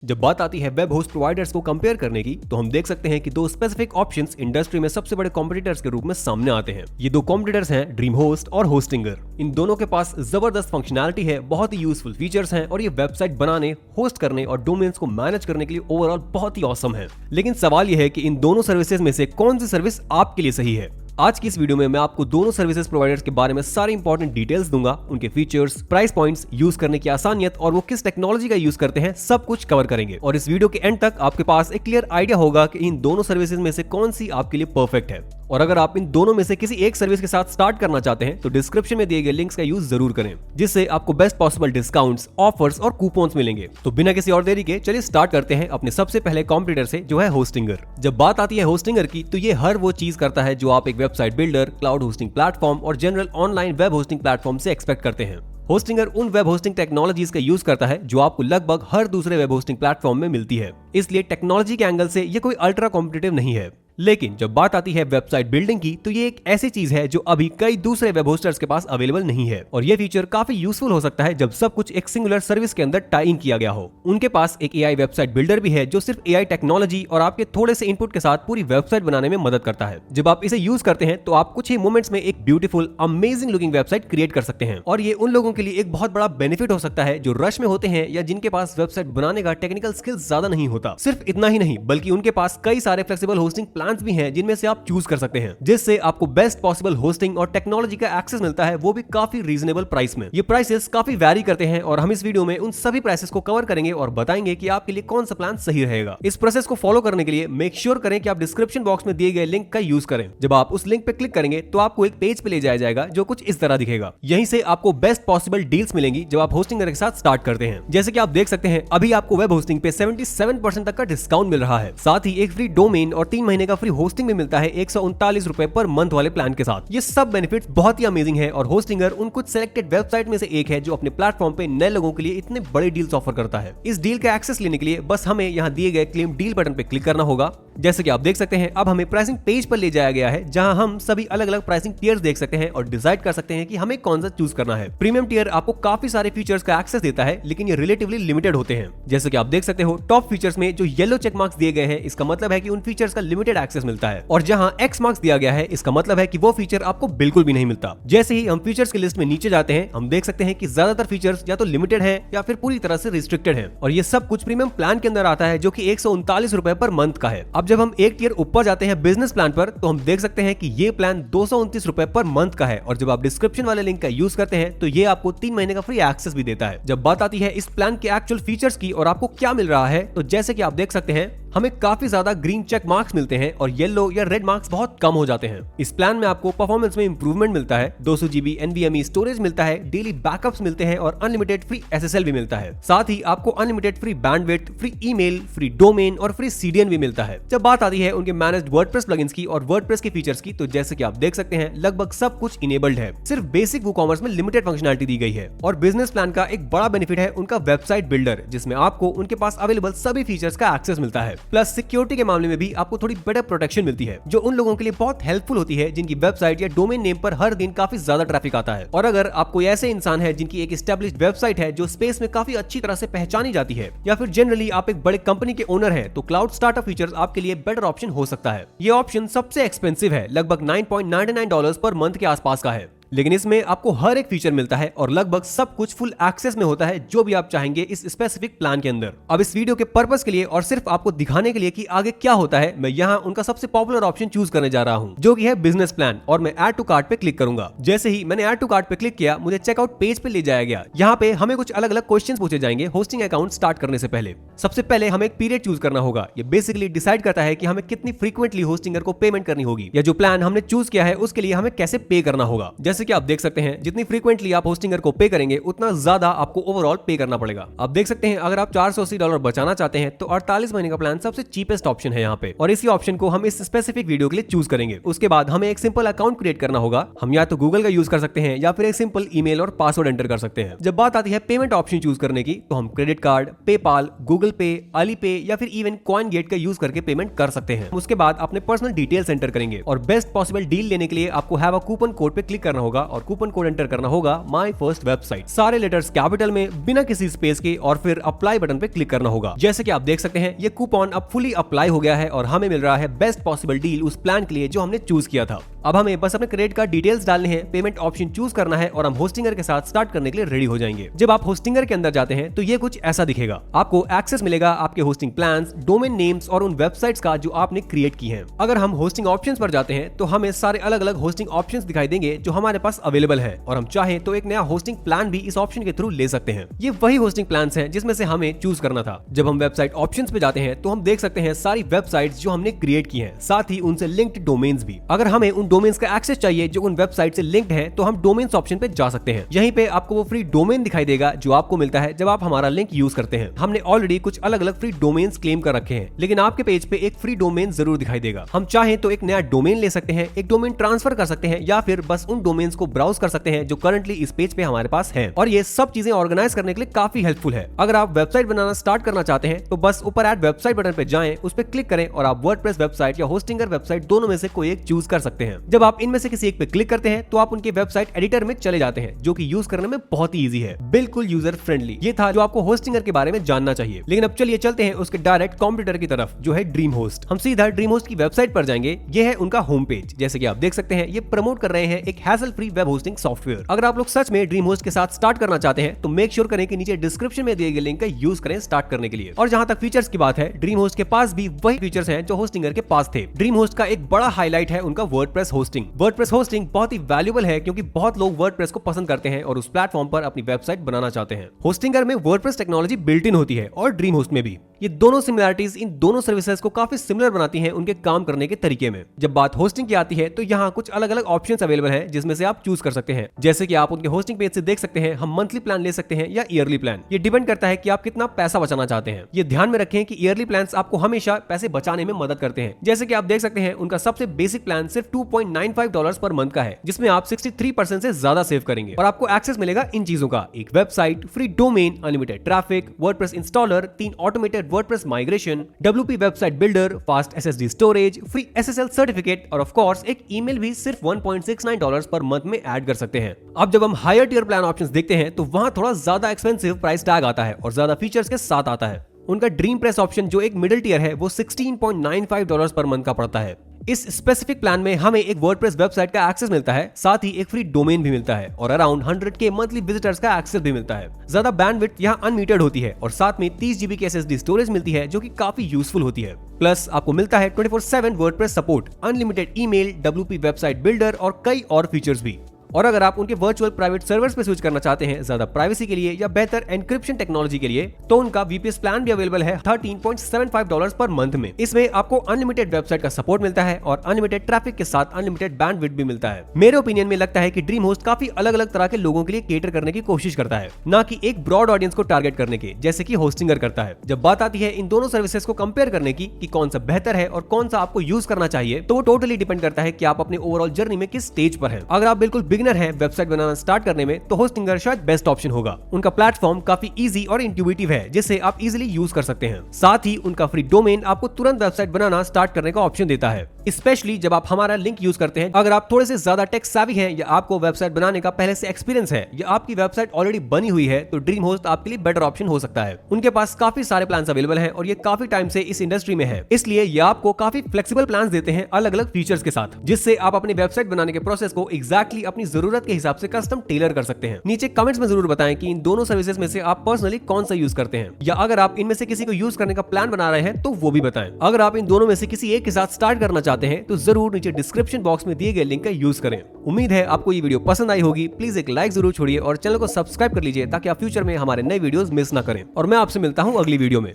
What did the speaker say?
जब बात आती है वेब होस्ट प्रोवाइडर्स को कंपेयर करने की, तो हम देख सकते हैं कि दो स्पेसिफिक ऑप्शंस इंडस्ट्री में सबसे बड़े कॉम्पिटिटर्स के रूप में सामने आते हैं। ये दो कॉम्पिटिटर्स हैं ड्रीम होस्ट और होस्टिंगर। इन दोनों के पास जबरदस्त फंक्शनैलिटी है, बहुत ही यूजफुल फीचर्स हैं और ये वेबसाइट बनाने, होस्ट करने और डोमेन्स को मैनेज करने के लिए ओवरऑल बहुत ही ऑसम है। लेकिन सवाल यह है कि इन दोनों सर्विसेज में से कौन सी सर्विस आपके लिए सही है। आज की इस वीडियो में मैं आपको दोनों सर्विसेज प्रोवाइडर्स के बारे में सारे इंपॉर्टेंट डिटेल्स दूंगा, उनके फीचर्स, प्राइस पॉइंट्स, यूज करने की आसानियत और वो किस टेक्नोलॉजी का यूज करते हैं, सब कुछ कवर करेंगे। और इस वीडियो के एंड तक आपके पास एक क्लियर आइडिया होगा कि इन दोनों सर्विसेज में से कौन सी आपके लिए परफेक्ट है। और अगर आप इन दोनों में से किसी एक सर्विस के साथ स्टार्ट करना चाहते हैं तो डिस्क्रिप्शन में दिए गए लिंक्स का यूज जरूर करें, जिससे आपको बेस्ट पॉसिबल डिस्काउंट्स, ऑफर्स और कूपन्स मिलेंगे। तो बिना किसी और देरी के चलिए स्टार्ट करते हैं अपने सबसे पहले कॉम्पिटिटर से, जो है होस्टिंगर। जब बात आती है होस्टिंगर की, तो ये हर वो चीज करता है जो आप एक website builder, cloud hosting platform और general online web hosting platform से एक्सपेक्ट करते हैं। होस्टिंगर उन वेब होस्टिंग टेक्नोलॉजीज का यूज करता है जो आपको लगभग हर दूसरे वेब होस्टिंग प्लेटफॉर्म में मिलती है, इसलिए टेक्नोलॉजी के एंगल से ये कोई अल्ट्रा कॉम्पिटिटिव नहीं है। लेकिन जब बात आती है वेबसाइट बिल्डिंग की, तो ये एक ऐसी चीज है जो अभी कई दूसरे वेब होस्टर्स के पास अवेलेबल नहीं है। और ये फीचर काफी यूजफुल हो सकता है जब सब कुछ एक सिंगुलर सर्विस के अंदर टाई इन किया गया हो। उनके पास एक एआई वेबसाइट बिल्डर भी है जो सिर्फ एआई टेक्नोलॉजी और आपके थोड़े से इनपुट के साथ पूरी वेबसाइट बनाने में मदद करता है। जब आप इसे यूज करते हैं तो आप कुछ ही मोमेंट्स में एक beautiful, amazing looking website create कर सकते हैं। और ये उन लोगों के लिए एक बहुत बड़ा बेनिफिट हो सकता है जो रश में होते हैं या जिनके पास वेबसाइट बनाने का टेक्निकल स्किल्स ज्यादा नहीं होता। सिर्फ इतना ही नहीं, बल्कि उनके पास कई सारे फ्लेक्सिबल होस्टिंग प्लान्स भी हैं जिनमें से आप चूज कर सकते हैं, जिससे आपको बेस्ट पॉसिबल होस्टिंग और टेक्नोलॉजी का एक्सेस मिलता है, वो भी काफी रीजनेबल प्राइस में। ये प्राइसेस काफी वैरी करते हैं और हम इस वीडियो में उन सभी प्राइसेस को कवर करेंगे और बताएंगे कि आपके लिए कौन सा प्लान सही रहेगा। इस प्रोसेस को फॉलो करने के लिए मेक श्योर करें कि आप डिस्क्रिप्शन बॉक्स में दिए गए लिंक का यूज करें। जब आप उस लिंक पे क्लिक करेंगे तो आपको एक पेज पे ले जाया जाएगा जो कुछ इस तरह दिखेगा। यहीं से आपको बेस्ट पॉसिबल डील्स मिलेंगी जब आप होस्टिंगर के साथ स्टार्ट करते हैं। जैसे कि आप देख सकते हैं, अभी आपको वेब होस्टिंग पे 77% तक का डिस्काउंट मिल रहा है। साथ ही एक फ्री डोमेन और 3 महीने का फ्री होस्टिंग भी मिलता है 139 रुपए पर मंथ वाले प्लान के साथ। ये सब बेनिफिट्स बहुत ही अमेजिंग है और होस्टिंगर उन कुछ सिलेक्टेड वेबसाइट में से एक है जो अपने प्लेटफॉर्म पे नए लोगों के लिए इतने बड़े डील्स ऑफर करता है। इस डील का एक्सेस लेने के लिए बस हमें यहाँ दिए गए क्लेम डील बटन पे क्लिक करना होगा। जैसे कि आप देख सकते हैं, अब हमें प्राइसिंग पेज पर ले जाया गया है, जहां हम सभी अलग अलग प्राइसिंग टियर्स देख सकते हैं और डिसाइड कर सकते हैं कि हमें कौन सा चूज करना है। प्रीमियम टियर आपको काफी सारे फीचर्स का एक्सेस देता है, लेकिन ये रिलेटिवली लिमिटेड होते हैं। जैसे कि आप देख सकते हो, टॉप फीचर्स में जो येलो चेक मार्क्स दिए गए हैं, इसका मतलब है कि उन फीचर्स का लिमिटेड एक्सेस मिलता है, और जहां एक्स मार्क्स दिया गया है, इसका मतलब है कि वो फीचर आपको बिल्कुल भी नहीं मिलता। जैसे ही हम फीचर्स की लिस्ट में नीचे जाते हैं, हम देख सकते हैं कि ज्यादातर फीचर्स या तो लिमिटेड है या फिर पूरी तरह से रिस्ट्रिक्टेड है, और ये सब कुछ प्रीमियम प्लान के अंदर आता है जो कि 139 रुपए पर मंथ का है। अब जब हम एक टियर ऊपर जाते हैं बिजनेस प्लान पर, तो हम देख सकते हैं कि ये प्लान 229 रुपए पर मंथ का है, और जब आप डिस्क्रिप्शन वाले लिंक का यूज करते हैं तो ये आपको 3 महीने का फ्री एक्सेस भी देता है। जब बात आती है इस प्लान के एक्चुअल फीचर्स की और आपको क्या मिल रहा है, तो जैसे कि आप देख सकते हैं, हमें काफी ज्यादा ग्रीन चेक मार्क्स मिलते हैं और येलो या रेड मार्क्स बहुत कम हो जाते हैं। इस प्लान में आपको परफॉर्मेंस में इंप्रूवमेंट मिलता है, 200 GB NVMe स्टोरेज मिलता है, डेली बैकअप्स मिलते हैं और अनलिमिटेड फ्री SSL भी मिलता है। साथ ही आपको unlimited free bandwidth, free email, free domain और फ्री CDN भी मिलता है। जब बात आती है उनके मैनेज्ड वर्डप्रेस प्लगइन्स की और वर्डप्रेस के फीचर्स की, तो जैसे कि आप देख सकते हैं, लगभग सब कुछ इनेबल्ड है। सिर्फ बेसिक वूकॉमर्स में लिमिटेड फंक्शनैलिटी दी गई है। और बिजनेस प्लान का एक बड़ा बेनिफिट है उनका वेबसाइट बिल्डर, जिसमें आपको उनके पास अवेलेबल सभी फीचर्स का एक्सेस मिलता है। प्लस सिक्योरिटी के मामले में भी आपको थोड़ी बेटर प्रोटेक्शन मिलती है, जो उन लोगों के लिए बहुत हेल्पफुल होती है जिनकी वेबसाइट या डोमेन नेम पर हर दिन काफी ज्यादा ट्रैफिक आता है। और अगर आप कोई ऐसे इंसान है जिनकी एक एस्टैब्लिश्ड वेबसाइट है जो स्पेस में काफी अच्छी तरह से पहचानी जाती है, या फिर जनरली आप एक बड़े कंपनी के ओनर हैं, तो क्लाउड स्टार्टअप फीचर्स आपके लिए बेटर ऑप्शन हो सकता है। ये ऑप्शन सबसे एक्सपेंसिव है, लगभग $9.99 पर मंथ के आसपास का है, लेकिन इसमें आपको हर एक फीचर मिलता है और लगभग सब कुछ फुल एक्सेस में होता है जो भी आप चाहेंगे इस स्पेसिफिक प्लान के अंदर। अब इस वीडियो के पर्पस के लिए और सिर्फ आपको दिखाने के लिए कि आगे क्या होता है, मैं यहाँ उनका सबसे पॉपुलर ऑप्शन चूज करने जा रहा हूँ, जो कि है बिजनेस प्लान, और मैं ऐड टू कार्ट पे क्लिक करूंगा। जैसे ही मैंने ऐड टू कार्ट पे क्लिक किया, मुझे चेकआउट पेज पे ले जाया गया। यहाँ पे हमें कुछ अलग अलग क्वेश्चन पूछे जाएंगे होस्टिंग अकाउंट स्टार्ट करने से पहले। सबसे पहले हमें एक पीरियड चूज करना होगा। ये बेसिकली डिसाइड करता है कि हमें कितनी फ्रीक्वेंटली होस्टिंगर को पेमेंट करनी होगी, या जो प्लान हमने चूज किया है उसके लिए हमें कैसे पे करना होगा। जैसे कि आप देख सकते हैं, जितनी फ्रीक्वेंटली आप होस्टिंगर को पे करेंगे, उतना ज्यादा आपको ओवरऑल पे करना पड़ेगा। आप देख सकते हैं, अगर आप $480 बचाना चाहते हैं तो 48 महीने का प्लान सबसे चीपेस्ट ऑप्शन है यहाँ पे, और इसी ऑप्शन को हम इस स्पेसिफिक वीडियो के लिए चूज करेंगे। उसके बाद हमें एक सिंपल अकाउंट क्रिएट करना होगा। हम या तो गूगल का यूज कर सकते हैं या फिर एक सिंपल ईमेल और पासवर्ड एंटर कर सकते हैं। जब बात आती है पेमेंट ऑप्शन चूज करने की, तो हम credit card, PayPal, Google Google पे, अलीपे या फिर इवन कॉइनगेट का यूज करके पेमेंट कर सकते हैं। उसके बाद अपने पर्सनल डिटेल्स एंटर करेंगे और बेस्ट पॉसिबल डील लेने के लिए आपको हैव अ कूपन कोड पे क्लिक करना होगा और कूपन कोड एंटर करना होगा माय फर्स्ट वेबसाइट, सारे लेटर्स कैपिटल में बिना किसी स्पेस के, और फिर अप्लाई बटन पे क्लिक करना होगा। जैसे कि आप देख सकते हैं ये कूपन अब फुली अप्लाई हो गया है और हमें मिल रहा है बेस्ट पॉसिबल डील उस प्लान के लिए जो हमने चूज किया था। अब हमें बस अपने क्रेडिट कार्ड डिटेल्स डालने हैं, पेमेंट ऑप्शन चूज करना है और हम होस्टिंगर के साथ स्टार्ट करने के लिए रेडी हो जाएंगे। जब आप होस्टिंगर के अंदर जाते हैं तो ये कुछ ऐसा दिखेगा। आपको एक्सेस मिलेगा आपके होस्टिंग प्लान्स, डोमेन नेम्स और उन वेबसाइट्स का जो आपने क्रिएट की हैं। अगर हम होस्टिंग ऑप्शंस पर जाते हैं तो हमें सारे अलग अलग होस्टिंग ऑप्शंस दिखाई देंगे जो हमारे पास अवेलेबल है, और हम चाहें तो एक नया होस्टिंग प्लान भी इस ऑप्शन के थ्रू ले सकते हैं। ये वही होस्टिंग प्लान्स हैं जिसमें से हमें चूज करना था। जब हम वेबसाइट ऑप्शंस पे जाते हैं तो हम देख सकते हैं सारी वेबसाइट्स जो हमने क्रिएट की हैं, साथ ही उनसे लिंक्ड डोमेन्स भी। अगर हमें उन डोमेन्स का एक्सेस चाहिए जो उन वेबसाइट से लिंक्ड हैं तो हम डोमेन्स ऑप्शन पे जा सकते हैं। यहीं पे आपको वो फ्री डोमेन दिखाई देगा जो आपको मिलता है जब आप हमारा लिंक यूज करते हैं। हमने ऑलरेडी कुछ अलग अलग फ्री डोमेन्स क्लेम कर रखे हैं, लेकिन आपके पेज पे एक फ्री डोमेन जरूर दिखाई देगा। हम चाहें तो एक नया डोमेन ले सकते हैं, एक डोमेन ट्रांसफर कर सकते हैं, या फिर बस उन डोमेन्स को ब्राउज कर सकते हैं जो करंटली इस पेज पे हमारे पास है। और ये सब चीजें ऑर्गेनाइज करने के लिए काफी हेल्पफुल है। अगर आप वेबसाइट बनाना स्टार्ट करना चाहते हैं तो बस ऊपर ऐड वेबसाइट बटन पे जाएं, उस पर क्लिक करें और आप वर्डप्रेस वेबसाइट या होस्टिंगर वेबसाइट दोनों में से कोई एक चूज कर सकते हैं। जब आप इनमें से किसी एक पे क्लिक करते हैं तो आप उनके वेबसाइट एडिटर में चले जाते हैं, जो कि यूज करने में बहुत ही इजी है, बिल्कुल यूजर फ्रेंडली। ये था जो आपको होस्टिंगर के बारे में जानना चाहिए। लेकिन अब चलिए चलते हैं उसके डायरेक्ट कॉम्पिटिटर की तरफ, जो है ड्रीम होस्ट। हम सीधा ड्रीम होस्ट की वेबसाइट पर जाएंगे। ये है उनका होम पेज। जैसे कि आप देख सकते हैं ये प्रमोट कर रहे हैं एक hassle free web hosting software. अगर आप लोग सच में ड्रीम होस्ट के साथ स्टार्ट करना चाहते हैं तो मेक श्योर करें कि नीचे डिस्क्रिप्शन में दिए गए लिंक का यूज करें स्टार्ट करने के लिए। और जहां तक फीचर्स की बात है, ड्रीम होस्ट के पास भी वही फीचर्स हैं जो होस्टिंगर के पास थे। ड्रीम होस्ट का एक बड़ा हाईलाइट है उनका वर्डप्रेस होस्टिंग। वर्डप्रेस होस्टिंग बहुत ही वैल्यूएबल है क्योंकि बहुत लोग वर्डप्रेस को पसंद करते हैं और उस प्लेटफॉर्म पर अपनी वेबसाइट बनाना चाहते हैं। होस्टिंगर में वर्डप्रेस टेक्नोलॉजी बिल्ट इन होती है और ड्रीम होस्ट में भी। ये दोनों सिमिलरिटीज इन दोनों सर्विसेज को काफी सिमिलर बनाती हैं उनके काम करने के तरीके में। जब बात होस्टिंग की आती है तो यहाँ कुछ अलग अलग ऑप्शंस अवेलेबल हैं जिसमें से आप चूज कर सकते हैं। जैसे कि आप उनके होस्टिंग पेज से देख सकते हैं, हम मंथली प्लान ले सकते हैं या ईयरली प्लान। ये डिपेंड करता है कि आप कितना पैसा बचाना चाहते हैं। ये ध्यान में रखें कि ईयरली प्लान्स आपको हमेशा पैसे बचाने में मदद करते हैं। जैसे कि आप देख सकते हैं उनका सबसे बेसिक प्लान सिर्फ $2.95 पर मंथ का है, जिसमें आप 63% से ज्यादा सेव करेंगे और आपको एक्सेस मिलेगा इन चीजों का: एक website, free domain, unlimited traffic, WordPress installer, 3 automated WordPress migration, WP website builder, fast SSD storage, free SSL certificate और ऑफ कोर्स एक ईमेल भी सिर्फ $1.69 पर मंथ में ऐड कर सकते हैं। अब जब हम हायर टियर प्लान ऑप्शंस देखते हैं तो वहां थोड़ा ज्यादा एक्सपेंसिव प्राइस टैग आता है और ज्यादा फीचर्स के साथ आता है। उनका ड्रीम प्रेस ऑप्शन जो एक मिडिल टियर है वो $16.95 पर मंथ का पड़ता है। इस स्पेसिफिक प्लान में हमें एक वर्डप्रेस वेबसाइट का एक्सेस मिलता है, साथ ही एक फ्री डोमेन भी मिलता है और अराउंड 100K मंथली विजिटर्स का एक्सेस भी मिलता है। ज्यादा बैंडविड्थ यहाँ अनमीटर्ड होती है और साथ में 30 GB की SSD स्टोरेज मिलती है जो कि काफी यूजफुल होती है। प्लस आपको मिलता है 24/7 WordPress support, unlimited email, WP website builder और कई और फीचर्स भी। और अगर आप उनके वर्चुअल प्राइवेट सर्वर्स पे स्विच करना चाहते हैं ज्यादा प्राइवेसी के लिए या बेहतर एन्क्रिप्शन टेक्नोलॉजी के लिए, तो उनका VPS प्लान भी अवेलेबल है $13.75 पर मंथ में। इसमें आपको अनलिमिटेड वेबसाइट का सपोर्ट मिलता है और अनलिमिटेड ट्रैफिक के साथ अनलिमिटेड बैंडविड्थ भी मिलता है। मेरे ओपिनियन में लगता है कि ड्रीम होस्ट काफी अलग अलग तरह के लोगों के लिए केटर करने की कोशिश करता है, न कि एक ब्रॉड ऑडियंस को टारगेट करने के, जैसे कि होस्टिंगर करता है। जब बात आती है इन दोनों सर्विसेज को कंपेयर करने की कि कौन सा बेहतर है और कौन सा आपको यूज करना चाहिए, तो वो टोटली डिपेंड करता है कि आप अपने ओवरऑल जर्नी में किस स्टेज पर हैं। अगर आप बिल्कुल बिगिनर हैं वेबसाइट बनाना स्टार्ट करने में तो होस्टिंगर शायद बेस्ट ऑप्शन होगा। उनका प्लेटफॉर्म काफी इजी और इंट्यूटिव है जिसे आप इजीली यूज कर सकते हैं। साथ ही उनका फ्री डोमेन आपको तुरंत वेबसाइट बनाना स्टार्ट करने का ऑप्शन देता है, स्पेशली जब आप हमारा लिंक यूज करते हैं। अगर आप थोड़े से ज्यादा टेक savvy हैं या आपको वेबसाइट बनाने का पहले से एक्सपीरियंस है या आपकी वेबसाइट ऑलरेडी बनी हुई है तो ड्रीम होस्ट आपके लिए बेटर ऑप्शन हो सकता है। उनके पास काफी सारे प्लान अवेलेबल हैं और ये काफी टाइम से इस इंडस्ट्री में है, इसलिए ये आपको काफी फ्लेक्सिबल प्लान देते हैं अलग अलग फीचर्स के साथ, जिससे आप अपनी वेबसाइट बनाने के प्रोसेस को एग्जैक्टली अपनी जरूरत के हिसाब से कस्टम टेलर कर सकते हैं। नीचे कमेंट्स में जरूर बताएं कि इन दोनों सर्विसेज में से आप पर्सनली कौन सा यूज करते हैं, या अगर आप इनमें से किसी को यूज करने का प्लान बना रहे हैं तो वो भी बताएं। अगर आप इन दोनों में से किसी एक के साथ स्टार्ट करना चाहते हैं तो जरूर नीचे डिस्क्रिप्शन बॉक्स में दिए गए लिंक का यूज करें। उम्मीद है आपको ये वीडियो पसंद आई होगी। प्लीज एक लाइक जरूर छोड़िए और चैनल को सब्सक्राइब कर लीजिए ताकि आप फ्यूचर में हमारे नए वीडियोस मिस ना करें। और मैं आपसे मिलता हूं अगली वीडियो में।